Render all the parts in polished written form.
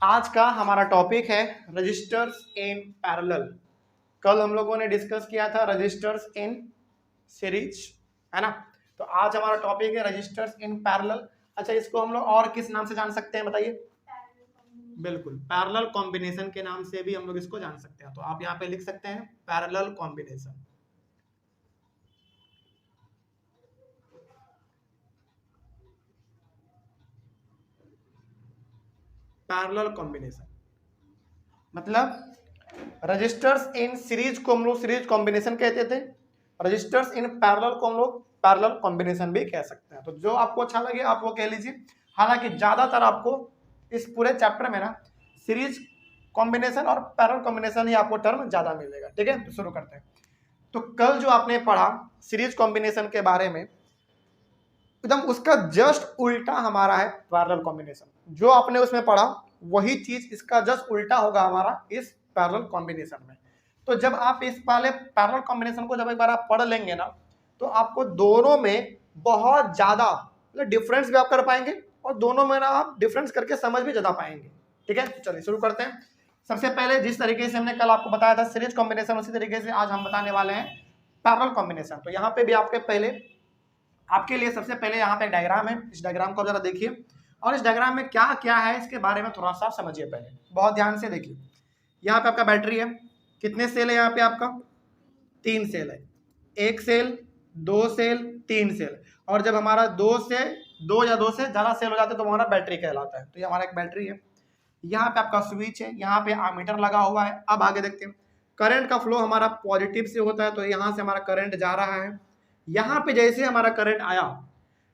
आज का हमारा टॉपिक है रजिस्टर्स इन पैरेलल। कल हम लोगों ने डिस्कस किया था रजिस्टर्स इन सीरीज, है ना। तो आज हमारा टॉपिक है रजिस्टर्स इन पैरेलल। अच्छा, इसको हम लोग और किस नाम से जान सकते हैं बताइए? बिल्कुल, पैरेलल कॉम्बिनेशन के नाम से भी हम लोग इसको जान सकते हैं। तो आप यहाँ पे लिख सकते हैं पैरेलल कॉम्बिनेशन। पैरेलल कॉम्बिनेशन मतलब रजिस्टर्स इन सीरीज को हम लोग सीरीज कॉम्बिनेशन कहते थे, रजिस्टर्स इन पैरेलल को हम लोग पैरेलल कॉम्बिनेशन भी कह सकते हैं। तो जो आपको अच्छा लगे आप वो कह लीजिए। हालांकि ज्यादातर आपको इस पूरे चैप्टर में ना सीरीज कॉम्बिनेशन और पैरेलल कॉम्बिनेशन ही आपको टर्म ज्यादा मिलेगा। ठीक है, तो शुरू करते हैं। तो कल जो आपने पढ़ा सीरीज कॉम्बिनेशन के बारे में, एकदम उसका जस्ट उल्टा हमारा है पैरेलल कॉम्बिनेशन। जो आपने उसमें पढ़ा वही चीज इसका जस्ट उल्टा होगा हमारा इस पैरेलल कॉम्बिनेशन में। तो जब आप इस वाले पैरेलल कॉम्बिनेशन को जब एक बार आप पढ़ लेंगे ना, तो आपको दोनों में बहुत ज्यादा डिफरेंस भी आप कर पाएंगे और दोनों में ना आप डिफरेंस करके समझ भी ज्यादा पाएंगे। ठीक है, तो चलिए शुरू करते हैं। सबसे पहले जिस तरीके से हमने कल आपको बताया था सीरीज कॉम्बिनेशन, उसी तरीके से आज हम बताने वाले हैं पैरेलल कॉम्बिनेशन। तो यहाँ पे भी आपके लिए सबसे पहले यहाँ पे एक डायग्राम है। इस डायग्राम को जरा देखिए और इस डायग्राम में क्या क्या है इसके बारे में थोड़ा सा समझिए। पहले बहुत ध्यान से देखिए। यहाँ पे आपका बैटरी है, कितने सेल है यहाँ पे? आपका 3 सेल है। 1 सेल, 2 सेल, 3 सेल। और जब हमारा 2 या 2 से ज्यादा सेल हो जाते हैं तो हमारा बैटरी कहलाता है। तो ये हमारा एक बैटरी है। यहाँ पे आपका स्विच है, यहाँ पे एमीटर लगा हुआ है। अब आगे देखते हैं। करंट का फ्लो हमारा पॉजिटिव से होता है, तो यहाँ से हमारा करंट जा रहा है। यहाँ पे जैसे हमारा करंट आया,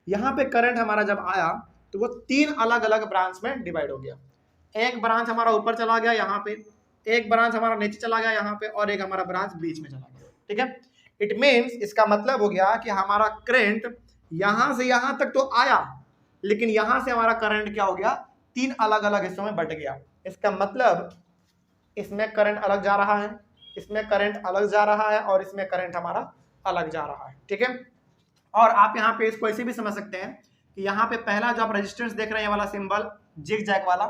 यहाँ पे करंट हमारा जब आया तो वो 3 अलग अलग ब्रांच में डिवाइड हो गया। एक ब्रांच हमारा ऊपर चला गया यहाँ पे, एक ब्रांच हमारा नीचे चला गया यहाँ पे, और एक हमारा ब्रांच बीच में चला गया। ठीक है, इट मीन्स इसका मतलब हो गया कि हमारा करंट यहाँ से यहाँ तक तो आया, लेकिन यहाँ से हमारा करंट क्या हो गया? 3 अलग अलग हिस्सों में बट गया। इसका मतलब इसमें करंट अलग जा रहा है, इसमें करंट अलग जा रहा है, और इसमें करंट हमारा अलग जा रहा है। ठीक है, और आप यहाँ पे इसको ऐसे भी समझ सकते हैं कि यहाँ पे पहला जो आप रेजिस्टेंस देख रहे हैं वाला सिंबल जिग जैग वाला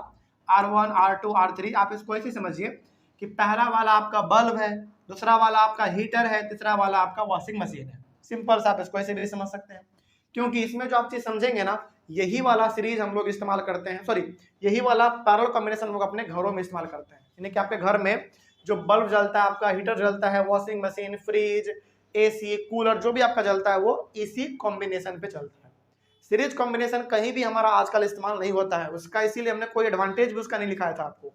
R1, R2, R3, आप इसको ऐसे समझिए कि पहला वाला आपका बल्ब है, दूसरा वाला आपका हीटर है, तीसरा वाला आपका वॉशिंग मशीन है। सिंपल सा आप इसको ऐसे भी समझ सकते हैं, क्योंकि इसमें जो आप चीज समझेंगे ना, यही वाला सीरीज हम लोग इस्तेमाल करते हैं, सॉरी यही वाला पैरेलल कॉम्बिनेशन हम लोग अपने घरों में इस्तेमाल करते हैं। यानी कि आपके घर में जो बल्ब जलता है, आपका हीटर जलता है, washing machine, fridge, AC, cooler, जो भी आपका जलता है वो इसी कॉम्बिनेशन पे चलता है। सीरीज कॉम्बिनेशन कहीं भी हमारा आजकल इस्तेमाल नहीं होता है उसका, इसीलिए हमने कोई एडवांटेज भी उसका नहीं लिखाया था आपको,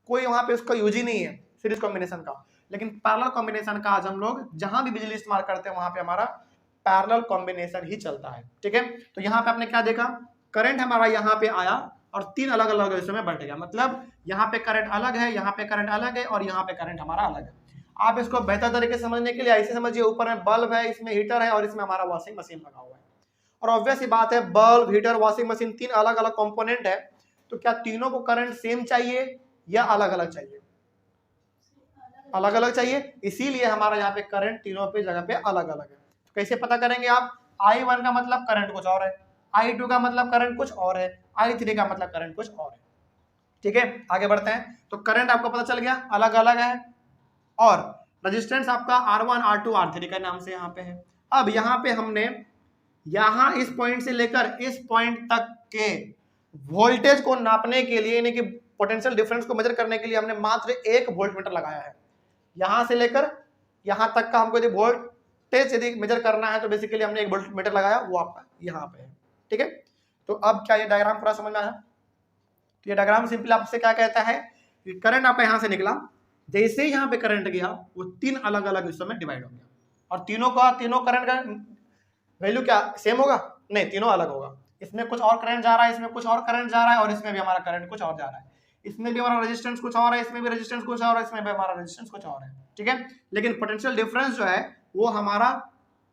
कोई वहां पे उसका यूज ही नहीं है सीरीज कॉम्बिनेशन का। लेकिन पैरेलल कॉम्बिनेशन का आज हम लोग जहां भी बिजली इस्तेमाल करते हैं वहां पे हमारा पैरेलल कॉम्बिनेशन ही चलता है। ठीक है, तो यहाँ पे आपने क्या देखा? करंट हमारा यहाँ पे आया और 3 अलग अलग हिस्सों में बट गया। मतलब यहाँ पे करंट अलग है, यहाँ पे करंट अलग है, और यहाँ पे करंट हमारा अलग है। आप इसको बेहतर तरीके से समझने के लिए ऐसे समझिए, ऊपर में बल्ब है, इसमें हीटर है, और इसमें हमारा वॉशिंग मशीन लगा हुआ है। और ऑब्वियस ही बात है, बल्ब, हीटर, वॉशिंग मशीन 3 अलग अलग कंपोनेंट है, तो क्या तीनों को करंट सेम चाहिए या अलग अलग चाहिए? अलग अलग चाहिए, इसीलिए हमारा यहाँ पे करंट तीनों पे जगह पे अलग अलग है। तो कैसे पता करेंगे आप? I1 का मतलब करंट कुछ और है, I2 का मतलब करंट कुछ और है, I3 का मतलब करंट कुछ और है। ठीक है, आगे बढ़ते हैं। तो करंट आपको पता चल गया अलग अलग है, और रेजिस्टेंस आपका R1, R2, R3 का नाम से यहाँ पे है। अब यहाँ पे हमने यहाँ इस पॉइंट से लेकर इस पॉइंट तक के वोल्टेज को नापने के लिए, यानी कि पोटेंशियल डिफरेंस को मेजर करने के लिए हमने मात्र 1 वोल्टमीटर लगाया है। यहाँ से लेकर यहाँ तक का हमको यदि वोल्टेज यदि मेजर करना है तो बेसिकली हमने 1 वोल्टमीटर लगाया, वो आपका यहाँ पे है। ठीक है, तो अब क्या ये डायग्राम पूरा समझ में आया? तो ये डायग्राम सिंपल आपसे क्या कहता है कि करंट आपका यहाँ से निकला, जैसे ही यहाँ पे करंट गया वो 3 अलग अलग हिस्सों में डिवाइड हो गया, और तीनों करंट का वैल्यू क्या सेम होगा? नहीं, तीनों अलग होगा। इसमें कुछ और करंट जा रहा है, इसमें कुछ और करंट जा रहा है, और इसमें भी हमारा करंट कुछ और जा रहा है। इसमें भी हमारा रेजिस्टेंस कुछ और है, इसमें भी रेजिस्टेंस कुछ और है, इसमें भी हमारा रेजिस्टेंस कुछ और है। ठीक है, लेकिन पोटेंशियल डिफरेंस जो है वो हमारा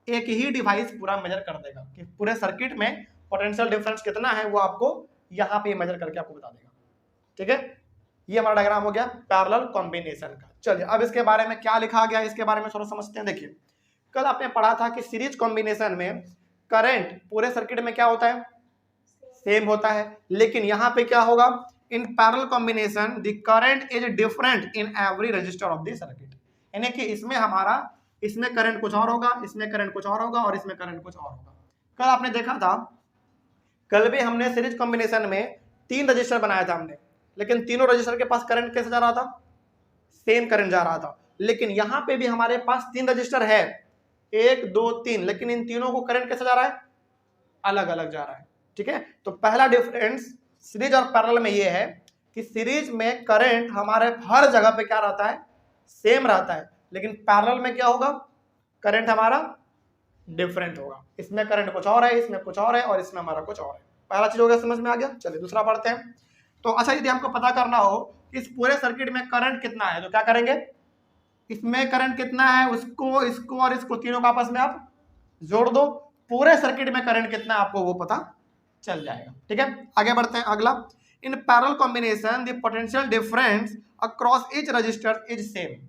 एक ही डिवाइस पूरा मेजर कर देगा कि पूरे सर्किट में पोटेंशियल डिफरेंस कितना है, वो आपको यहाँ पे मेजर करके आपको बता देगा। ठीक है, ये हमारा डायग्राम हो गया पैरेलल कॉम्बिनेशन का। चलिए अब इसके बारे में क्या लिखा गया इसके बारे में थोड़ा समझते हैं। देखिए, कल आपने पढ़ा था कि सीरीज कॉम्बिनेशन में करंट पूरे सर्किट में क्या होता है? सेम होता है। लेकिन यहाँ पे क्या होगा? In parallel combination the current is different in every register of the circuit, यानी कि इसमें हमारा इसमें करंट कुछ और होगा, इसमें करंट कुछ और होगा और इसमें करंट कुछ और होगा। कल आपने देखा था, कल भी हमने सीरीज कॉम्बिनेशन में 3 रजिस्टर बनाया था हमने, लेकिन तीनों रजिस्टर के पास करंट कैसे जा रहा था, सेम करंट जा रहा था। लेकिन यहां पे भी हमारे पास 3 रजिस्टर है, 1 2 3, लेकिन इन तीनों को करंट कैसे जा रहा है, अलग अलग जा रहा है। ठीक है, तो पहला डिफरेंस सीरीज और पैरेलल में ये है कि सीरीज में करंट हमारे हर जगह पे क्या रहता है, सेम रहता है, लेकिन पैरेलल में क्या होगा, करंट हमारा डिफरेंट होगा। इसमें करंट कुछ और है, इसमें कुछ और है और इसमें हमारा कुछ और है। पहला चीज हो गया, समझ में आ गया। चलिए दूसरा पढ़ते हैं। तो अच्छा, यदि हमको पता करना हो कि इस पूरे सर्किट में करंट कितना है तो क्या करेंगे, इसमें करंट कितना है उसको, इसको और इसको तीनों को आपस में आप जोड़ दो, पूरे सर्किट में करंट कितना है आपको वो पता चल जाएगा। ठीक है, आगे बढ़ते हैं। अगला, in parallel combination the potential difference across each resistor is same.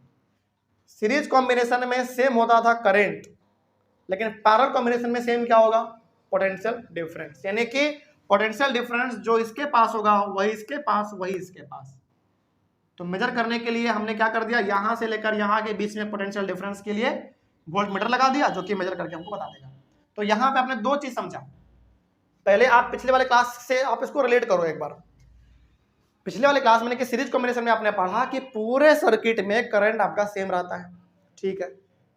Series combination में सेम होता था करंट, लेकिन पैरेलल कॉम्बिनेशन में सेम क्या होगा, पोटेंशियल डिफरेंस, यानी कि पोटेंशियल डिफरेंस जो इसके पास होगा वही इसके पास, वही इसके पास। तो मेजर करने के लिए हमने क्या कर दिया, यहां से लेकर यहां के बीच में पोटेंशियल डिफरेंस के लिए वोल्टमीटर लगा दिया, जो कि मेजर करके हमको बता देगा। तो यहां पे आपने 2 चीज समझा। पहले आप पिछले वाले क्लास से आप इसको रिलेट करो एक बार। पिछले वाले क्लास में कि सीरीज कॉम्बिनेशन में आपने पढ़ा कि पूरे सर्किट में करंट आपका सेम रहता है। ठीक है,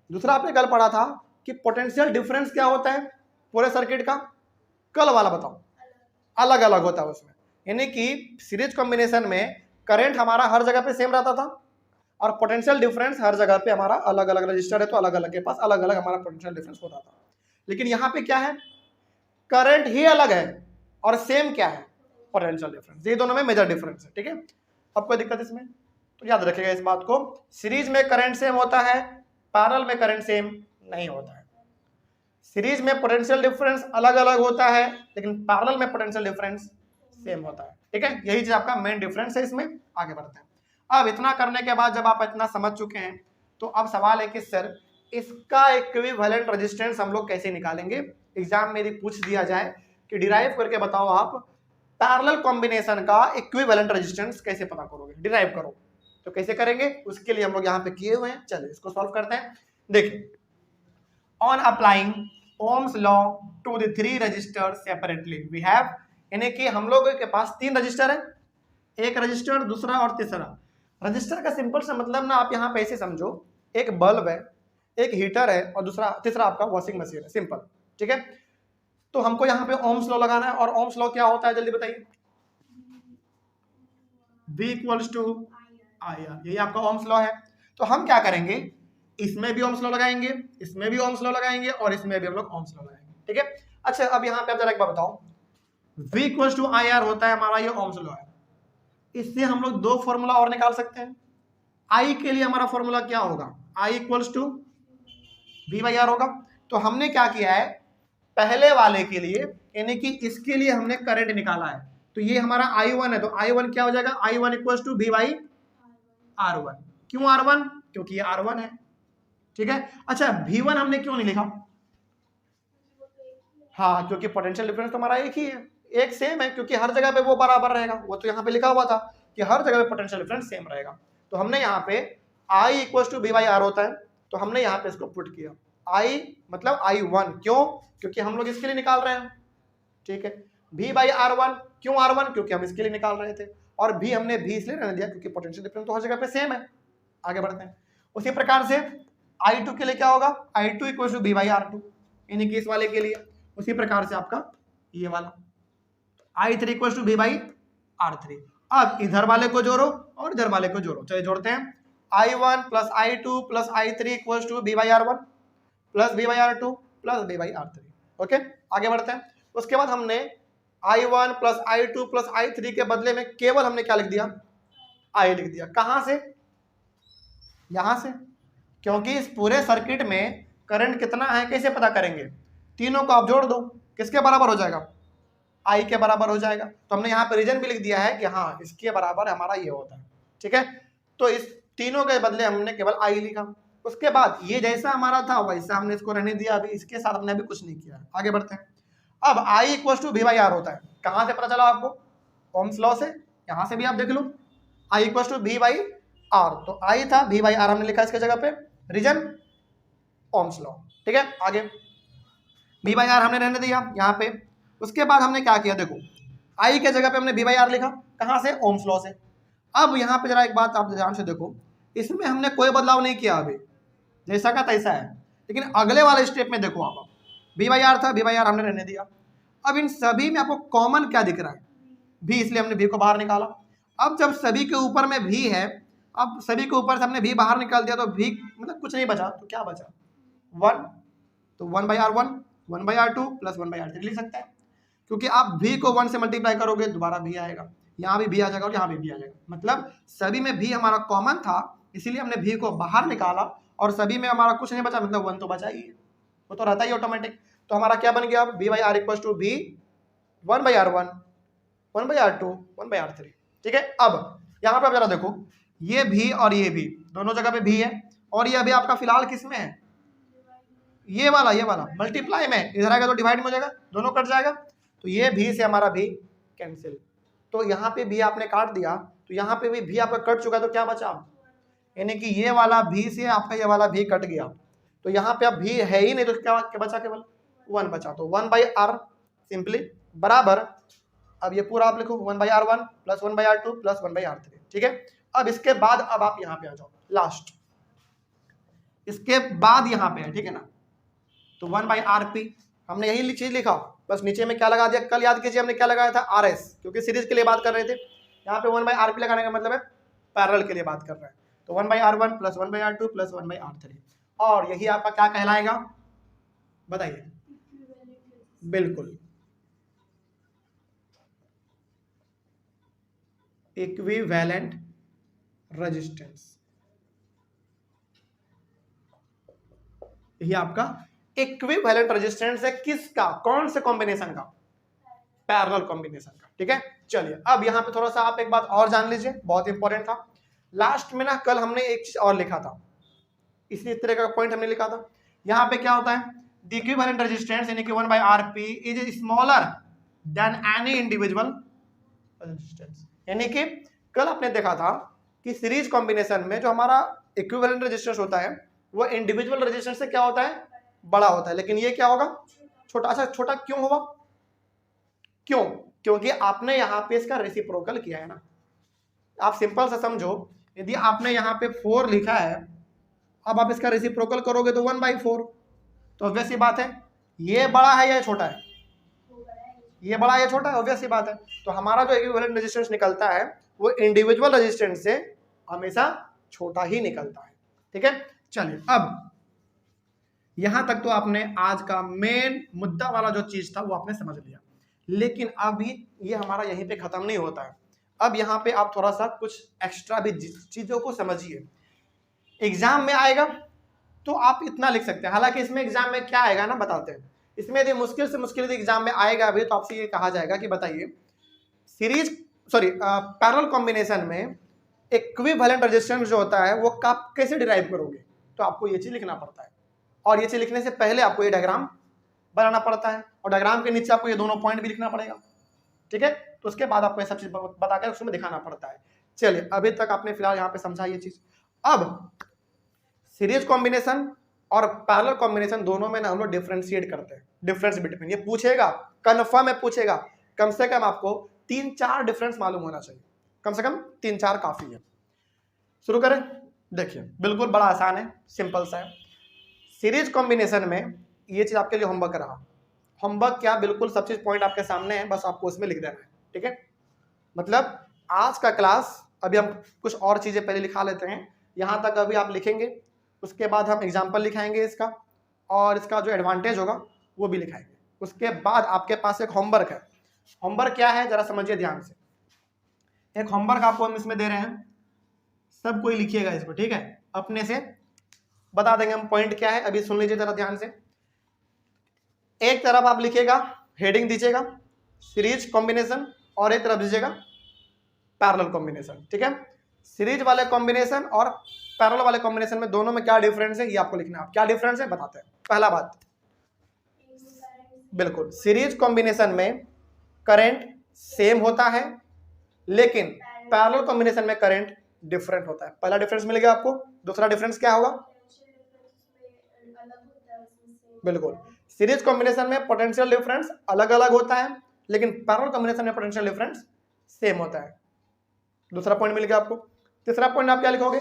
दूसरा आपने कल पढ़ा था कि पोटेंशियल डिफरेंस क्या होता है पूरे सर्किट का, कल वाला बताओ, अलग अलग होता है उसमें। यानी कि सीरीज कॉम्बिनेशन में करंट हमारा हर जगह पे सेम रहता था और पोटेंशियल डिफरेंस हर जगह पे हमारा अलग अलग रजिस्टर है तो अलग अलग के पास अलग अलग हमारा पोटेंशियल डिफरेंस होता था। लेकिन यहाँ पे क्या है, करंट ही अलग है और सेम क्या है, पोटेंशियल डिफरेंस। ये दोनों में मेजर डिफरेंस है। ठीक है, अब कोई दिक्कत इसमें, तो याद रखिएगा इस बात को, सीरीज में करंट सेम होता है, पैरेलल में करंट सेम नहीं होता है। सीरीज में पोटेंशियल डिफरेंस अलग अलग होता है, लेकिन पैरेलल में पोटेंशियल डिफरेंस सेम होता है। ठीक है, यही चीज आपका मेन डिफरेंस है इसमें। आगे बढ़ते हैं। अब इतना करने के बाद जब आप इतना समझ चुके हैं तो अब सवाल है कि सर इसका इक्विवेलेंट रेजिस्टेंस हम लोग कैसे निकालेंगे। एग्जाम में यदि पूछ दिया जाए कि डिराइव करके बताओ आप पैरेलल कॉम्बिनेशन का इक्विवेलेंट रेजिस्टेंस कैसे पता करोगे, डिराइव करो, तो कैसे करेंगे उसके लिए हम लोग यहाँ पे किए हुए हैं। चलिए इसको सॉल्व करते हैं। देखिए, on applying Ohm's law to the 3 register separately we have, यानी कि हम लोगों के पास 3 रजिस्टर है, एक रजिस्टर, दूसरा और तीसरा। रजिस्टर का सिंपल सा मतलब ना आप यहाँ पे ऐसे समझो, एक बल्ब है, एक हीटर है और तीसरा आपका वॉशिंग मशीन है, सिंपल। ठीक है, तो हमको यहाँ पे ओम्स लॉ लगाना है और ओम्स लॉ क्या होता है जल्दी बताइए, V इक्वल्स टू IR, यही आपका ओम्स लॉ है। तो हम क्या करेंगे, इसमें भी ओम्स लॉ लगाएंगे, इसमें भी ओम्स लॉ लगाएंगे और इसमें भी हम लोग ओम्स लॉ लगाएंगे। ठीक है, अच्छा अब यहाँ पे आप जरा एक बार बताओ, V इक्वल्स टू IR होता है हमारा ये ओम्स लॉ है। इससे हम लोग 2 फॉर्मूला और निकाल सकते हैं। I के लिए हमारा फॉर्मूला क्या होगा, I इक्वल्स टू V/R होगा। तो हमने क्या किया है, पहले वाले के लिए यानी कि इसके लिए हमने करंट निकाला है, तो ये हमारा I1 है, तो I1 क्या हो जाएगा, I1 इक्वल्स टू V/R1। क्यों R1, क्योंकि ये R1 है। ठीक है, अच्छा V1 हमने क्यों नहीं लिखा, हाँ क्योंकि पोटेंशियल डिफरेंस तो हमारा एक ही है, एक सेम है, क्योंकि हर जगह पे वो बराबर रहेगा। वो तो यहाँ पे लिखा हुआ था कि हर जगह पे पोटेंशियल डिफरेंस सेम रहेगा। तो हमने यहाँ पे I इक्वल्स टू V/R होता है, तो हमने यहाँ पे इसको पुट किया, I मतलब I1, क्यों, क्योंकि हम लोग इसके लिए निकाल रहे हैं। ठीक है, V/R1, क्यों R1, क्योंकि हम इसके लिए निकाल रहे थे, और V हमने V इसलिए रहने दिया क्योंकि पोटेंशियल डिफरेंस तो हर जगह पे सेम है। आगे बढ़ते हैं। उसी प्रकार से I2 के लिए क्या होगा, I2 इक्वल्स टू V/R2, यानी कि इस वाले के लिए। उसी प्रकार से आपका ये वाला I3 इक्वल्स टू V/R3। अब इधर वाले को जोड़ो और इधर वाले को जोड़ो, चलिए जोड़ते हैं। I1 plus I2 plus I3 equals to V/R1 plus V/R2 plus V/R3। Okay, आगे बढ़ते हैं। उसके बाद हमने I1 plus I2 plus I3 के बदले में केवल हमने क्या लिख दिया, I लिख दिया। कहां से, यहां से, क्योंकि इस पूरे सर्किट में करंट कितना है कैसे पता करेंगे, तीनों को आप जोड़ दो, किसके बराबर हो जाएगा, I के बराबर हो जाएगा। तो हमने यहाँ पे रीजन भी लिख दिया है कि हाँ इसके बराबर हमारा ये होता है। ठीक है, तो इस तीनों के बदले हमने केवल I लिखा। उसके बाद ये जैसा हमारा था वैसा हमने इसको रहने दिया, अभी इसके साथ हमने अभी कुछ नहीं किया है। आगे बढ़ते हैं। अब I इक्वल टू V/R होता है, कहां से पता चला आपको, ओम्स लॉ से, यहाँ से भी आप देख लो I equal to V by R, तो आई था, वी बाई आर हमने लिखा इसके जगह पे, रीजन ओम्स लॉ। ठीक है, आगे वी बाई आर हमने रहने दिया यहाँ पे। उसके बाद हमने क्या किया, देखो आई के जगह पे हमने वी बाई आर लिखा, कहाँ से, ओम्स लॉ से। अब यहाँ पे जरा एक बात आप ध्यान से देखो, इसमें हमने कोई बदलाव नहीं किया अभी, जैसा का तैसा है, लेकिन अगले वाले स्टेप में देखो आप, वी बाई आर था, वी बाई आर हमने रहने दिया। अब इन सभी में आपको कॉमन क्या दिख रहा है, भी, इसलिए हमने भी को बाहर निकाला। अब जब सभी के ऊपर में भी है, अब सभी के ऊपर से हमने भी बाहर निकाल दिया, तो भी मतलब कुछ नहीं बचा, तो क्या बचा, 1, तो 1 by r 1, 1 by r 2 plus 1 by r 3 लिख सकते हैं, क्योंकि आप भी को 1 से मल्टीप्लाई करोगे दोबारा भी आएगा, यहाँ भी आ जाएगा और यहाँ भी आ जाएगा, मतलब सभी में भी हमारा कॉमन था, इसीलिए हमने भी को बाहर निकाला, और सभी में हमारा कुछ नहीं बचा, मतलब 1 तो बचा ही है, वो तो रहता ही ऑटोमेटिक। तो हमारा क्या बन गया, अब b by r equal to b 1 by r 1, 1 by r 2, 1 by r 3। ठीक है, अब यहाँ पे आप जरा देखो, ये भी और ये भी दोनों जगह पे भी है, और ये अभी आपका फिलहाल किस में है, ये वाला मल्टीप्लाई में, इधर आएगा तो डिवाइड में हो जाएगा, दोनों कट जाएगा, तो ये भी से हमारा भी कैंसिल, तो यहाँ पे भी आपने काट दिया, तो यहाँ पे भी आपका कट चुका, तो क्या बचा, यानी कि ये वाला भी से आपका ये वाला भी कट गया, तो यहाँ पे अब भी है ही नहीं, तो क्या बचा, केवल 1 बचा, तो 1 बाई आर सिंपली बराबर, अब ये पूरा आप लिखो 1 by r 1 plus 1 by r 2 plus 1 by r 3। ठीक है, अब इसके बाद अब आप यहाँ पे आ जाओ लास्ट, इसके बाद यहाँ पे है, ठीक है ना, तो 1 बाई आर पी हमने यही चीज लिखा, बस नीचे में क्या लगा दिया, कल याद कीजिए हमने क्या लगाया था, आर एस, क्योंकि सीरीज के लिए बात कर रहे थे, यहाँ पे 1 बाई आर पी लगाने का मतलब है पैरेलल के लिए बात कर रहे हैं, तो 1 by r 1 plus 1 by r 2 plus 1 by r 3, और यही आपका क्या कहलाएगा, बताइए, बिल्कुल इक्विवेलेंट रेजिस्टेंस, यही आपका इक्विवेलेंट रेजिस्टेंस है, किसका, कौन से कॉम्बिनेशन का, पैरेलल कॉम्बिनेशन का। ठीक है, चलिए अब यहाँ पे थोड़ा सा आप एक बात और जान लीजिए, बहुत इंपॉर्टेंट था, लास्ट में ना कल हमने एक चीज और लिखा था, इसी तरह का पॉइंट हमने लिखा था, यहाँ पे क्या होता है, द इक्विवेलेंट रेजिस्टेंस यानी कि 1 by R P is smaller than any individual resistance, यानी कि कल आपने देखा था कि सीरीज कॉम्बिनेशन में जो हमारा इक्विवेलेंट रेजिस्टेंस होता है वो इंडिविजुअल रेजिस्टेंस से क्या होता है, बड़ा होता है, लेकिन ये क्या होगा, छोटा। अच्छा, छोटा क्यों होगा, क्यों, क्योंकि आपने यहाँ पे इसका रेसिप्रोकल किया है ना, आप सिंपल सा समझो, यदि आपने यहाँ पे 4 लिखा है, अब आप इसका रेसिप्रोकल करोगे तो 1 बाई 4, तो ऑब्वियस सी बात है ये बड़ा है या छोटा है, ये बड़ा या छोटा है, ऑब्वियस सी बात है, तो हमारा जो इक्विवेलेंट रेजिस्टेंस निकलता है वो इंडिविजुअल रेजिस्टेंस से हमेशा छोटा ही निकलता है। ठीक है, चलिए अब यहां तक तो आपने आज का मेन मुद्दा वाला जो चीज था वो आपने समझ लिया, लेकिन अभी ये हमारा यहीं पे खत्म नहीं होता है, अब यहाँ पे आप थोड़ा सा कुछ एक्स्ट्रा भी चीजों को समझिए, एग्जाम में आएगा तो आप इतना लिख सकते हैं, हालांकि इसमें एग्जाम में क्या आएगा ना बताते हैं, इसमें यदि मुश्किल से मुश्किल यदि एग्जाम में आएगा अभी, तो आपसे ये कहा जाएगा कि बताइए पैरेलल कॉम्बिनेशन में इक्विवेलेंट रेजिस्टेंस जो होता है वो आप कैसे डिराइव करोगे, तो आपको ये चीज लिखना पड़ता है, और ये चीज लिखने से पहले आपको ये डायग्राम बनाना पड़ता है, और डायग्राम के नीचे आपको ये दोनों पॉइंट भी लिखना पड़ेगा। ठीक है, तो उसके बाद आपको ये सब चीज बताकर उसमें दिखाना पड़ता है। चलिए अभी तक आपने फिलहाल यहाँ पे समझा ये चीज, अब सीरीज कॉम्बिनेशन और पैरेलल कॉम्बिनेशन दोनों में ना हम लोग डिफरेंशिएट करते हैं, डिफरेंस बिटवीन, ये पूछेगा, कन्फर्म है पूछेगा, कम से कम आपको 3-4 डिफरेंस मालूम होना चाहिए, कम से कम 3-4 काफी है। शुरू करें, देखिए बिल्कुल बड़ा आसान है, सिंपल सा है, सीरीज कॉम्बिनेशन में ये चीज आपके लिए होमवर्क रहा, होमवर्क क्या, बिल्कुल सब चीज पॉइंट आपके सामने है, बस आपको उसमें लिख देना है। ठीक है, मतलब आज का क्लास अभी हम कुछ और चीजें पहले लिखा लेते हैं, यहाँ तक अभी आप लिखेंगे, उसके बाद हम एग्जाम्पल लिखाएंगे इसका, और इसका जो एडवांटेज होगा वो भी लिखाएंगे, उसके बाद आपके पास एक होमवर्क है। होमवर्क क्या है जरा समझिए ध्यान से, एक होमवर्क आपको हम इसमें दे रहे हैं, सब कोई लिखिएगा इसको, ठीक है, अपने से बता देंगे हम पॉइंट क्या है, अभी सुन लीजिए जरा ध्यान से। एक तरफ आप लिखिएगा, हेडिंग दीजिएगा सीरीज कॉम्बिनेशन, और एक तरफ दीजिएगा पैरेलल कॉम्बिनेशन। ठीक है, सीरीज वाले कॉम्बिनेशन और पैरेलल वाले कॉम्बिनेशन में दोनों में क्या डिफरेंस है ये आपको लिखना है। क्या डिफरेंस है बताते हैं। पहला बात, बिल्कुल सीरीज कॉम्बिनेशन में करंट सेम होता है, लेकिन पैरेलल कॉम्बिनेशन में करंट डिफरेंट होता है। पहला डिफरेंस मिल गया आपको। दूसरा डिफरेंस क्या होगा? बिल्कुल, सीरीज कॉम्बिनेशन में पोटेंशियल डिफरेंस अलग अलग होता है, लेकिन पैरेलल कॉम्बिनेशन में पोटेंशियल डिफरेंस सेम होता है। दूसरा पॉइंट मिल गया आपको। तीसरा पॉइंट आप क्या लिखोगे?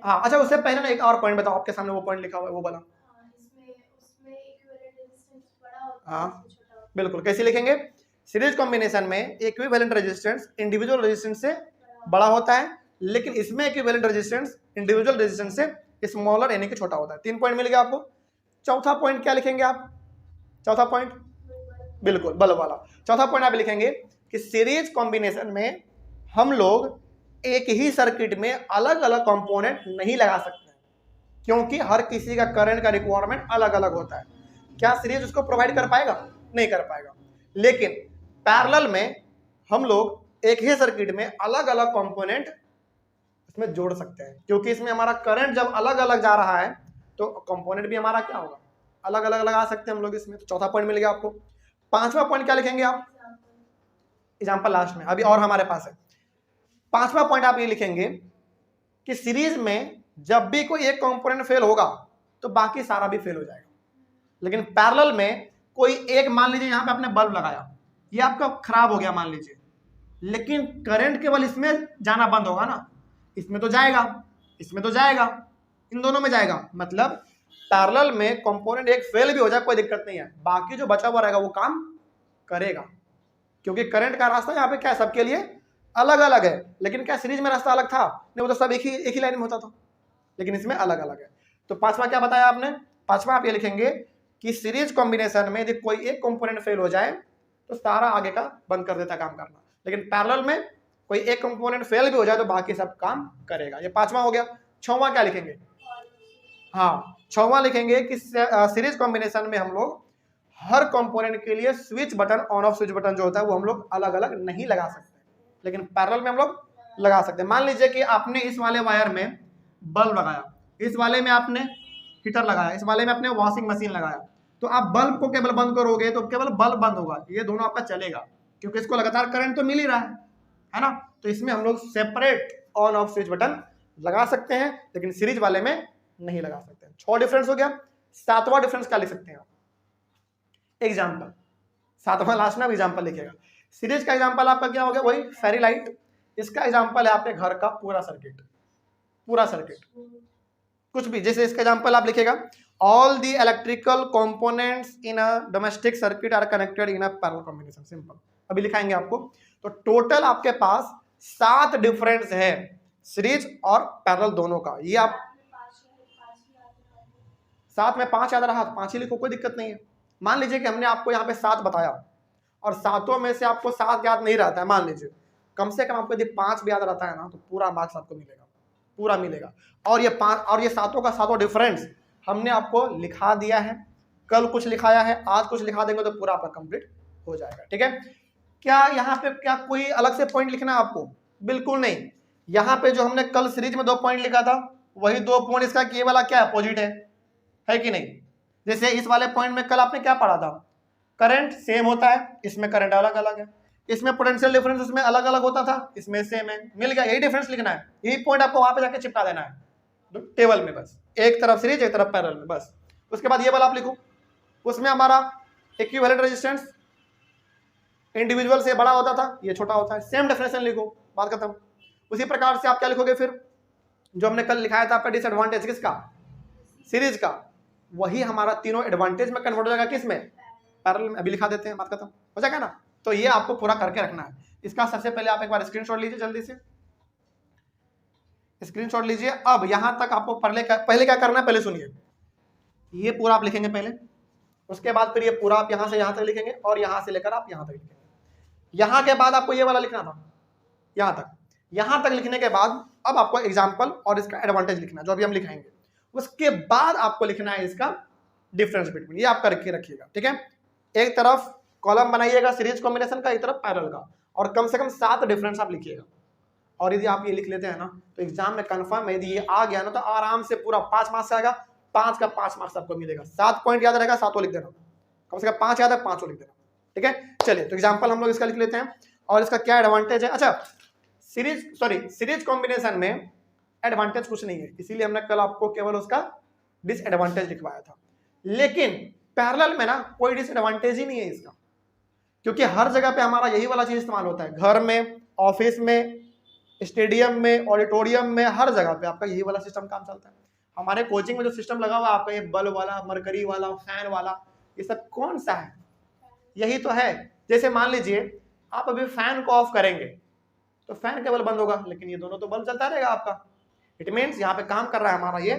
हाँ, अच्छा, उससे पहले ना एक और पॉइंट बताओ, आपके सामने वो पॉइंट लिखा हुआ है वो वाला। हाँ बिल्कुल, कैसे लिखेंगे? सीरीज कॉम्बिनेशन में इक्विवेलेंट रेजिस्टेंस इंडिविजुअल रेजिस्टेंस से बड़ा होता है, लेकिन इसमें इक्विवेलेंट रेजिस्टेंस इंडिविजुअल रेजिस्टेंस से स्मॉलर यानी कि छोटा होता है। 3 पॉइंट मिल गया आपको। चौथा पॉइंट क्या लिखेंगे आप? चौथा पॉइंट बिल्कुल बल्ब वाला। चौथा पॉइंट आप लिखेंगे कि सीरीज कॉम्बिनेशन में हम लोग एक ही सर्किट में अलग अलग कंपोनेंट नहीं लगा सकते, क्योंकि हर किसी का करंट का रिक्वायरमेंट अलग अलग होता है। क्या सीरीज उसको प्रोवाइड कर पाएगा? नहीं कर पाएगा। लेकिन पैरेलल में हम लोग एक ही सर्किट में अलग अलग कंपोनेंट इसमें जोड़ सकते हैं, क्योंकि इसमें हमारा करंट जब अलग अलग जा रहा है तो कंपोनेंट भी हमारा क्या होगा? अलग अलग लगा सकते हैं हम लोग इसमें। तो चौथा पॉइंट मिल गया आपको। पांचवा पॉइंट क्या लिखेंगे आप? एग्जाम्पल लास्ट में, अभी और हमारे पास है। पांचवा पॉइंट आप ये लिखेंगे कि सीरीज में जब भी कोई एक कंपोनेंट फेल होगा तो बाकी सारा भी फेल हो जाएगा, लेकिन पैरेलल में कोई एक, मान लीजिए यहाँ पे आपने बल्ब लगाया, ये आपका खराब हो गया मान लीजिए, लेकिन करंट केवल इसमें जाना बंद होगा ना, इसमें तो जाएगा, इसमें तो जाएगा, इन दोनों में जाएगा। मतलब पैरेलल में कंपोनेंट एक फेल भी हो जाए कोई दिक्कत नहीं है, बाकी जो बचा हुआ रहेगा वो काम करेगा, क्योंकि करंट का रास्ता यहाँ पे क्या है? सबके लिए अलग अलग है। लेकिन क्या सीरीज में रास्ता अलग था? नहीं, वो तो सब एक ही लाइन में होता था, लेकिन इसमें अलग अलग है। तो पांचवा क्या बताया आपने? पांचवा आप ये लिखेंगे कि सीरीज कॉम्बिनेशन में यदि कोई एक कंपोनेंट फेल हो जाए तो सारा आगे का बंद कर देता काम करना, लेकिन पैरेलल में कोई एक कंपोनेंट फेल भी हो जाए तो बाकी सब काम करेगा। ये पांचवा हो गया। छठवां क्या लिखेंगे? हाँ, छठवां लिखेंगे कि सीरीज कॉम्बिनेशन में हम लोग हर कंपोनेंट के लिए switch button, on off switch button जो होता है वो हम लोग अलग अलग नहीं लगा सकते, लेकिन पैरेलल में हम लोग लगा सकते हैं। मान लीजिए कि आपने इस वाले वायर में बल्ब लगाया, इस वाले में आपने हीटर लगाया, इस वाले में आपने वॉशिंग मशीन लगाया, तो आप बल्ब को केवल बंद करोगे तो केवल बल्ब बंद होगा, ये दोनों आपका चलेगा, क्योंकि इसको लगातार करंट तो मिल ही रहा है ना। तो इसमें हम लोग separate on off switch button लगा सकते हैं, लेकिन सीरीज वाले में नहीं लगा सकते। 6 डिफरेंस हो गया। 7वां डिफरेंस क्या लिख सकते हैं आप? एग्जाम्पल। 7वां लास्ट में आप एग्जाम्पल लिखिएगा। सीरीज का एग्जाम्पल आपका क्या हो गया? वही फेरी लाइट। इसका एग्जाम्पल है आपके घर का पूरा सर्किट, पूरा सर्किट कुछ भी। जैसे इसका एग्जाम्पल आप लिखेगा, all the electrical components in a domestic circuit are connected in a parallel combination. Simple. अभी लिखाएंगे आपको। तो टोटल आपके पास 7 डिफरेंस है सीरीज और पैरेलल दोनों का। ये आप 7 में 5 याद रहा, 5 ही लिखो, कोई दिक्कत नहीं है। मान लीजिए कि हमने आपको यहाँ पे 7 बताया और 7 में से आपको 7 याद नहीं रहता है, मान लीजिए, कम से कम आपको यदि 5 भी याद रहता है ना तो पूरा मार्क्स आपको मिलेगा, पूरा मिलेगा। और ये 5 और ये 7 का 7 डिफरेंस हमने आपको लिखा दिया है, कल कुछ लिखाया है, आज कुछ लिखा देंगे तो पूरा आपका कंप्लीट हो जाएगा। ठीक है। क्या यहाँ पे क्या कोई अलग से पॉइंट लिखना है आपको? बिल्कुल नहीं। यहाँ पे जो हमने कल सीरीज में 2 पॉइंट लिखा था वही 2 पॉइंट इसका के वाला क्या अपोजिट है कि नहीं? जैसे इस वाले पॉइंट में कल आपने क्या पढ़ा था? करंट सेम होता है, इसमें करंट अलग अलग है। इसमें पोटेंशियल डिफरेंस उसमें अलग अलग होता था, इसमें सेम है। मिल गया, यही डिफरेंस लिखना है, यही पॉइंट आपको वहां पे जाके चिपका देना है टेबल में, बस एक तरफ सीरीज एक तरफ पैरेलल में, बस। उसके बाद ये वाला आप लिखो, उसमें हमारा इक्विवेलेंट रेजिस्टेंस इंडिविजुअल से बड़ा होता था, ये छोटा होता है। सेम डेफिनेशन लिखो, बात खत्म। उसी प्रकार से आप क्या लिखोगे फिर? जो हमने कल लिखाया था आपका डिसएडवांटेज किसका? सीरीज का। वही हमारा तीनों एडवांटेज में कन्वर्ट हो जाएगा, किस में? पैरेलल में। अभी लिखा देते हैं, बात खत्म हो जाएगा ना। तो ये आपको पूरा करके रखना है। इसका सबसे पहले आप एक बार स्क्रीनशॉट लीजिए, जल्दी से स्क्रीनशॉट लीजिए। अब यहां तक आपको पहले क्या करना है, पहले सुनिए। ये पूरा आप लिखेंगे पहले, उसके बाद फिर ये पूरा आप यहां से यहां तक लिखेंगे और यहां से लेकर आप यहां तक लिखेंगे। यहां के बाद आपको ये वाला लिखना था, यहां तक। यहां तक लिखने के बाद अब आपको एग्जाम्पल और इसका एडवांटेज लिखना है, जो अभी हम लिखाएंगे। उसके बाद आपको लिखना है इसका डिफरेंस बिटवीन। ये आप करके रखिएगा, ठीक है। एक तरफ कॉलम बनाइएगा सीरीज कॉम्बिनेशन का, एक तरफ पैरेलल का, और कम से कम 7 डिफरेंस आप लिखिएगा। और यदि आप ये लिख लेते हैं ना तो एग्जाम में कंफर्म है, यदि ये आ गया ना तो आराम से पूरा 5 मार्क्स आएगा। 5 का 5 मार्क्स आपको मिलेगा। 7 पॉइंट याद रहेगा, 7 लिख देना, कम से कम 5 याद है 5 लिख देना, ठीक है। चलिए तो एग्जांपल हम लोग इसका लिख लेते हैं और इसका क्या एडवांटेज है। अच्छा, सीरीज कॉम्बिनेशन में एडवांटेज कुछ नहीं है, इसीलिए हमने कल आपको केवल उसका डिसएडवांटेज लिखवाया था। लेकिन पैरेलल में ना कोई डिसएडवांटेज ही नहीं है इसका, क्योंकि हर जगह पे हमारा यही वाला चीज इस्तेमाल होता है, घर में, ऑफिस में, स्टेडियम में, ऑडिटोरियम में, हर जगह पे आपका यही वाला सिस्टम काम चलता है। हमारे कोचिंग में जो सिस्टम लगा हुआ है आपका, ये बल्ब वाला, मरकरी वाला, फैन वाला, ये सब कौन सा है? यही तो है। जैसे मान लीजिए आप अभी फैन को ऑफ करेंगे तो फैन केवल बंद होगा, लेकिन ये दोनों तो बल्ब चलता रहेगा आपका। इट मीन्स यहाँ पे काम कर रहा है हमारा ये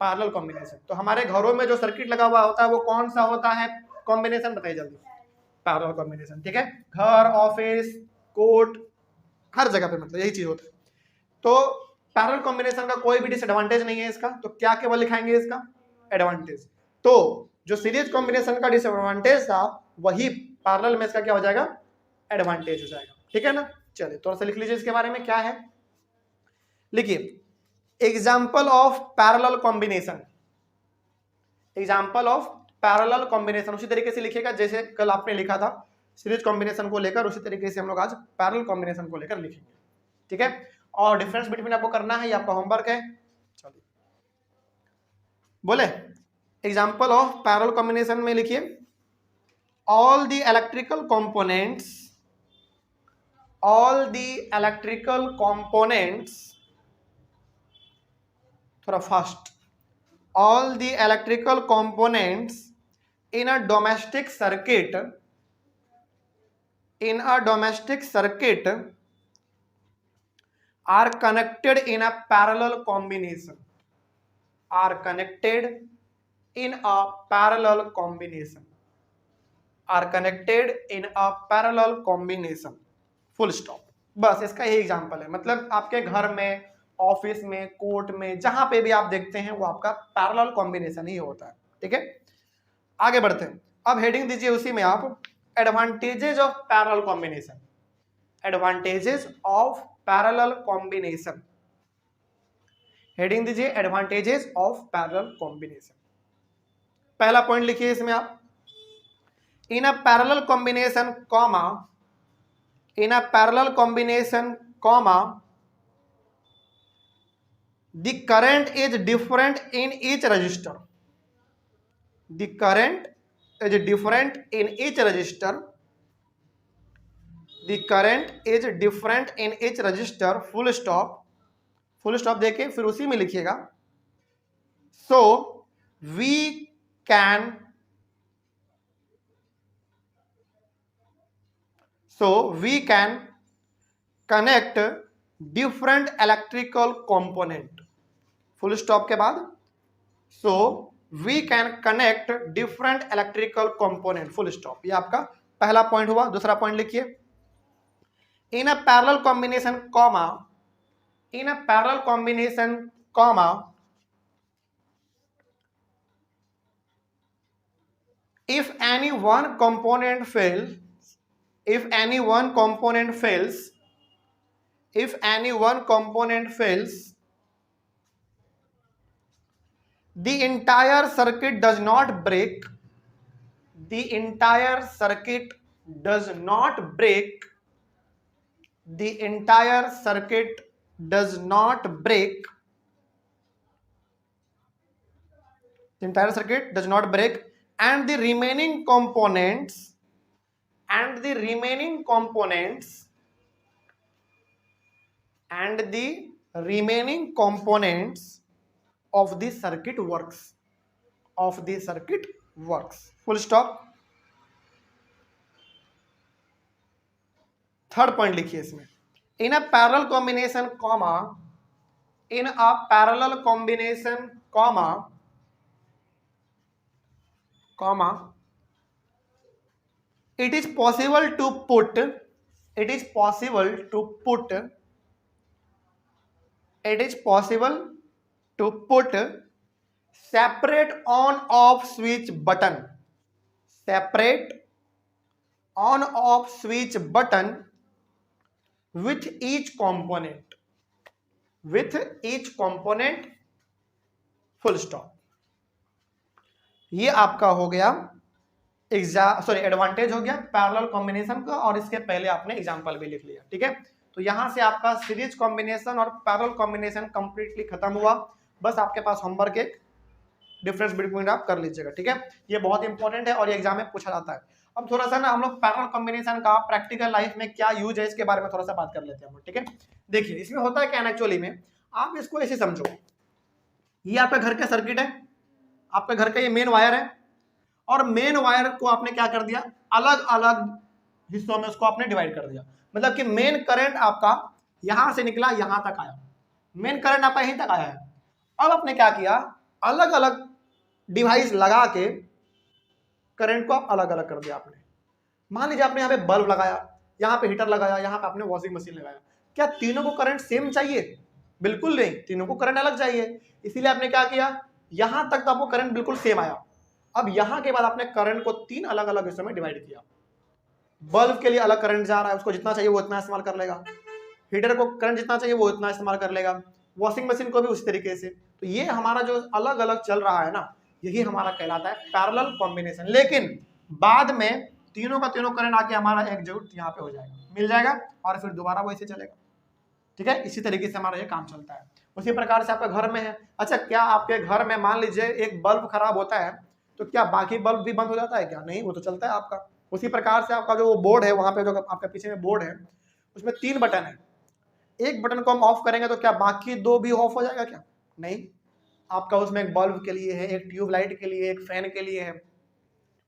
पैरेलल कॉम्बिनेशन। तो हमारे घरों में जो सर्किट लगा हुआ होता है वो कौन सा होता है कॉम्बिनेशन, बताइए जल्दी। पैरेलल कॉम्बिनेशन, ठीक है। घर, ऑफिस, कोर्ट, हर जगह पे मतलब यही चीज होता है। तो पैरेलल कॉम्बिनेशन का कोई भी डिसएडवांटेज नहीं है इसका, तो क्या केवल लिखाएंगे इसका एडवांटेज। तो जो सीरीज कॉम्बिनेशन का डिसएडवांटेज था वही पैरेलल में इसका क्या हो जाएगा, एडवांटेज हो जाएगा, ठीक है ना। चलिए थोड़ा सा लिख लीजिए इसके बारे में क्या है। लिखिए example of parallel combination, example of parallel combination उसी तरीके से लिखेगा जैसे कल आपने लिखा था सीरीज कॉम्बिनेशन को लेकर, उसी तरीके से हम लोग आज पैरेलल कॉम्बिनेशन को लेकर लिखेंगे, ठीक है। और डिफरेंस बिटवीन आपको करना है, ये आपका होमवर्क है। चलिए बोले एग्जाम्पल ऑफ पैरेलल कॉम्बिनेशन में लिखिए all the electrical components, all the electrical components, थोड़ा fast, all the electrical components in a domestic circuit, in a domestic circuit are connected in a parallel combination, are connected in a parallel combination, are connected in a parallel combination, full stop। बस इसका यही example है। मतलब आपके घर में, office में, court में, जहां पे भी आप देखते हैं वो आपका पैरेलल कॉम्बिनेशन ही होता है, ठीक है। आगे बढ़ते हैं, अब हेडिंग दीजिए उसी में आप advantages of parallel combination, advantages of parallel combination, heading दीजिए एडवांटेजेस ऑफ पैरेलल कॉम्बिनेशन। पहला पॉइंट लिखिए इसमें आप, in a parallel combination comma, in a parallel combination comma, the current is different in each resistor, the current is different in each resistor, the current is different in each resistor, full stop, full stop देके फिर उसी में लिखिएगा so we can, so we can connect different electrical component, full stop के बाद so we can connect different electrical component, full stop। ये आपका पहला पॉइंट हुआ। दूसरा पॉइंट लिखिए in a parallel combination comma, in a parallel combination comma, if any one component fails, if any one component fails, if any one component fails, the entire circuit does not break, the entire circuit does not break, the entire circuit does not break, the entire circuit does not break, and the remaining components, and the remaining components, and the remaining components of the circuit works, of the circuit works, full stop। Third point लिखिए इसमें in a parallel combination comma, in a parallel combination comma, comma, it is possible to put, it is possible to put, it is possible to put separate on off switch button, separate on off switch button with each component, with each component, full stop। ये आपका हो गया advantage हो गया parallel combination का, और इसके पहले आपने एग्जांपल भी लिख लिया। ठीक है, तो यहां से आपका सीरीज कॉम्बिनेशन और पैरेलल कॉम्बिनेशन कंप्लीटली खत्म हुआ। बस आपके पास होमवर्क एक डिफरेंस बिटवीन आप कर लीजिएगा। ठीक है, ये बहुत इंपॉर्टेंट है और ये एग्जाम में पूछा जाता है। अब थोड़ा सा ना हम लोग पैरेलल कॉम्बिनेशन का प्रैक्टिकल लाइफ में क्या यूज है इसके बारे में थोड़ा सा बात कर लेते हैं हम लोग। ठीक है, देखिए इसमें होता है क्या एक्चुअली में, आप इसको ऐसे समझो, ये आपका घर का सर्किट है, आपका घर का ये मेन वायर है, और मेन वायर को आपने क्या कर दिया, अलग अलग हिस्सों में उसको आपने डिवाइड कर दिया। मतलब कि मेन करंट आपका यहां से निकला यहां तक आया, मेन करंट आपका यहीं तक आया है। अब आपने क्या किया, अलग अलग डिवाइस लगा के करंट को आप अलग अलग कर दिया आपने। मान लीजिए आपने यहाँ पे बल्ब लगाया, यहाँ पे हीटर लगाया, यहाँ पे आपने वॉशिंग मशीन लगाया, क्या तीनों को करंट सेम चाहिए? बिल्कुल नहीं, तीनों को करंट अलग चाहिए। इसीलिए आपने क्या किया, यहां तक तो आपको करंट बिल्कुल सेम आया। अब यहां के बाद आपने करंट को 3 अलग अलग हिस्सों में डिवाइड किया। बल्ब के लिए अलग करंट जा रहा है, उसको जितना चाहिए वो इतना इस्तेमाल कर लेगा। हीटर को करंट जितना चाहिए वो इतना इस्तेमाल कर लेगा। वॉशिंग मशीन को भी उसी तरीके से। तो ये हमारा जो अलग अलग चल रहा है ना, यही हमारा कहलाता है पैरेलल कॉम्बिनेशन। लेकिन बाद में तीनों का तीनों करंट आके हमारा एग्जीक्यूट यहाँ पे हो जाएगा, मिल जाएगा, और फिर दोबारा वो ऐसे चलेगा। ठीक है, इसी तरीके से हमारा ये काम चलता है। उसी प्रकार से आपके घर में है। अच्छा, क्या आपके घर में मान लीजिए एक बल्ब खराब होता है तो क्या बाकी बल्ब भी बंद हो जाता है क्या? नहीं, वो तो चलता है आपका। उसी प्रकार से आपका जो बोर्ड है, वहां पे जो आपके पीछे में बोर्ड है, उसमें 3 बटन है। एक बटन को हम ऑफ करेंगे तो क्या बाकी 2 भी ऑफ हो जाएगा क्या? नहीं, आपका उसमें एक बल्ब के लिए है, एक ट्यूबलाइट के लिए, एक फैन के लिए है।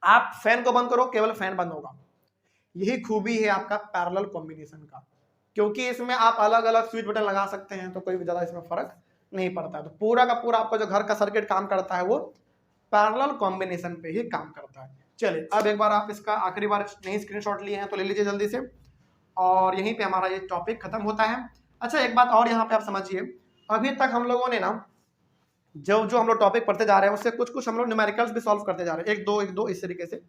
आप फैन को बंद करो, केवल फैन बंद होगा। यही खूबी है आपका पैरेलल कॉम्बिनेशन का, क्योंकि इसमें आप अलग अलग स्विच बटन लगा सकते हैं, तो कोई भी ज्यादा इसमें फर्क नहीं पड़ता है। तो पूरा का पूरा आपका जो घर का सर्किट काम करता है वो पैरेलल कॉम्बिनेशन पे ही काम करता है। चलिए, अब एक बार आप इसका आखिरी बार नहीं स्क्रीनशॉट लिए हैं तो ले लीजिए जल्दी से, और यहीं पे हमारा ये टॉपिक खत्म होता है। अच्छा, एक बात और यहाँ पे आप समझिए, अभी तक हम लोगों ने ना जो हम लोग टॉपिक पढ़ते जा रहे हैं उससे कुछ कुछ हम लोग न्यूमेरिकल्स भी सॉल्व करते जा रहे हैं, एक दो इस तरीके से।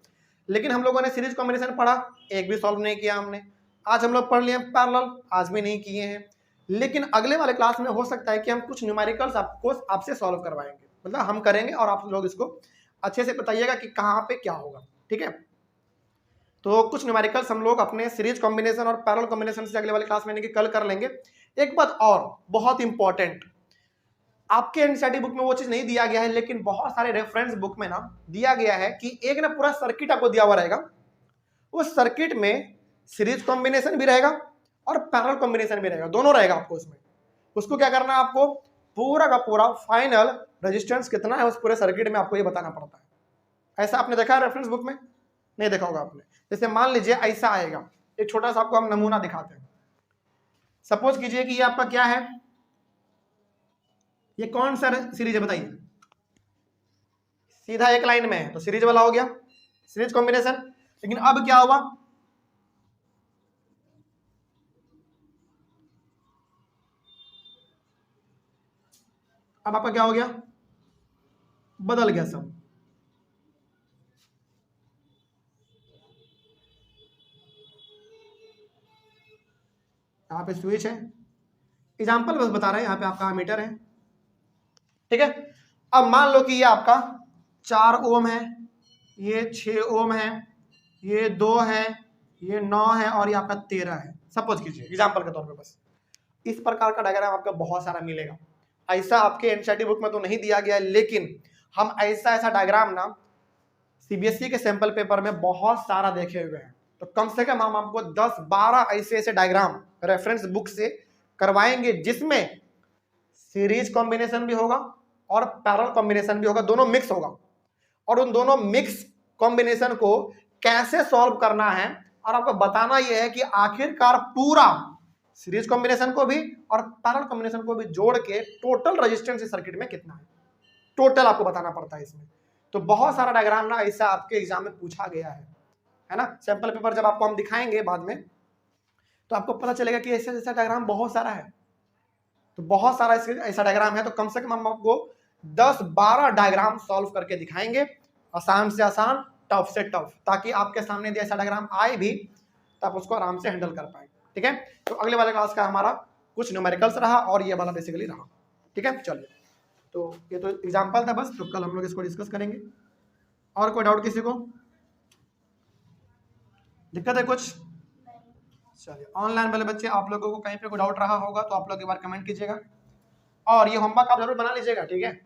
लेकिन हम लोगों ने सीरीज कॉम्बिनेशन पढ़ा, एक भी सॉल्व नहीं किया हमने। आज हम लोग पढ़ लिए पैरेलल, आज भी नहीं किए हैं। लेकिन अगले वाले क्लास में हो सकता है कि हम कुछ न्यूमेरिकल्स आपसे सॉल्व करवाएंगे, मतलब हम करेंगे और आप लोग इसको अच्छे से बताइएगा कि कहाँ पे क्या होगा। ठीक है, तो कुछ न्यूमेरिकल्स हम लोग अपने सीरीज कॉम्बिनेशन और पैरेलल कॉम्बिनेशन से अगले वाले क्लास में कल कर लेंगे। एक बात और बहुत इंपॉर्टेंट, आपके एनसीईआरटी बुक में वो चीज नहीं दिया गया है, लेकिन बहुत सारे रेफरेंस बुक में ना दिया गया है कि एक ना पूरा सर्किट आपको दिया हुआ रहेगा, उस सर्किट में सीरीज कॉम्बिनेशन भी रहेगा और पैरेलल कॉम्बिनेशन भी रहेगा, दोनों रहेगा आपको उसमें। उसको क्या करना है, आपको पूरा का पूरा फाइनल रेजिस्टेंस कितना है उस पूरे सर्किट में आपको ये बताना पड़ता है। ऐसा आपने देखा है रेफरेंस बुक में? नहीं देखा होगा आपने। जैसे मान लीजिए ऐसा आएगा, एक छोटा सा आपको हम नमूना दिखाते हैं। सपोज कीजिए कि ये आपका क्या है, ये कौन सा सीरीज है बताइए? सीधा एक लाइन में है तो सीरीज वाला हो गया, सीरीज कॉम्बिनेशन। लेकिन अब क्या हुआ, अब आपका क्या हो गया, बदल गया सब। यहाँ पे स्विच है, एग्जांपल बस बता रहे हैं, यहाँ पे आपका मीटर है। ठीक है, अब मान लो कि ये आपका 4 ओम है, ये 6 ओम है, ये 2 है, ये 9 है, और ये आपका 13 है। सपोज कीजिए एग्जांपल के तौर पे, बस इस प्रकार का डायग्राम आपका बहुत सारा मिलेगा। ऐसा आपके एनसीईआरटी बुक में तो नहीं दिया गया है, लेकिन हम ऐसा डायग्राम ना सीबीएसई के सैंपल पेपर में बहुत सारा देखे हुए हैं। तो कम से कम हम आपको 10-12 ऐसे डायग्राम रेफरेंस बुक से करवाएंगे, जिसमें सीरीज कॉम्बिनेशन भी होगा और पैरेलल कॉम्बिनेशन भी होगा, दोनों मिक्स होगा। और उन दोनों मिक्स कॉम्बिनेशन को कैसे सॉल्व करना है, और आपको बताना यह है कि आखिरकार पूरा सीरीज कॉम्बिनेशन को भी और पैरेलल कॉम्बिनेशन को भी जोड़ के टोटल रेजिस्टेंस इस सर्किट में कितना है, टोटल आपको बताना पड़ता है इसमें। तो बहुत सारा डायग्राम ना ऐसा आपके एग्जाम में पूछा गया है ना। सैंपल पेपर जब आपको हम दिखाएंगे बाद में, तो आपको पता चलेगा कि ऐसा डायग्राम बहुत सारा है। तो बहुत सारा ऐसा डायग्राम है, तो कम से कम हम आपको 10-12 डायग्राम सॉल्व करके दिखाएंगे, आसान से आसान, टफ से टफ, ताकि आपके सामने यदि ऐसा डायग्राम आए भी तो आप उसको आराम से हैंडल कर पाए। ठीक है, तो अगले वाले क्लास का हमारा कुछ न्यूमेरिकल्स रहा और ये वाला बेसिकली रहा। ठीक है, चलिए, तो ये तो एग्जाम्पल था बस, तो कल हम लोग इसको डिस्कस करेंगे। और कोई डाउट किसी को? दिक्कत है कुछ? चलिए, ऑनलाइन वाले बच्चे आप लोगों को कहीं पे कोई डाउट रहा होगा तो आप लोग एक बार कमेंट कीजिएगा, और ये होमवर्क आप जरूर बना लीजिएगा, ठीक है।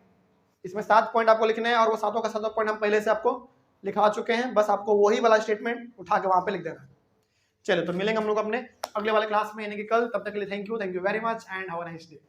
इसमें 7 पॉइंट आपको लिखने हैं और वो सातों का सातों पॉइंट हम पहले से आपको लिखा चुके हैं, बस आपको वही वाला स्टेटमेंट उठा के वहां पे लिख देना है। चलिए, तो मिलेंगे हम लोग अपने अगले वाले क्लास में यानी कि कल। तब तक के लिए thank you very much and have a nice day.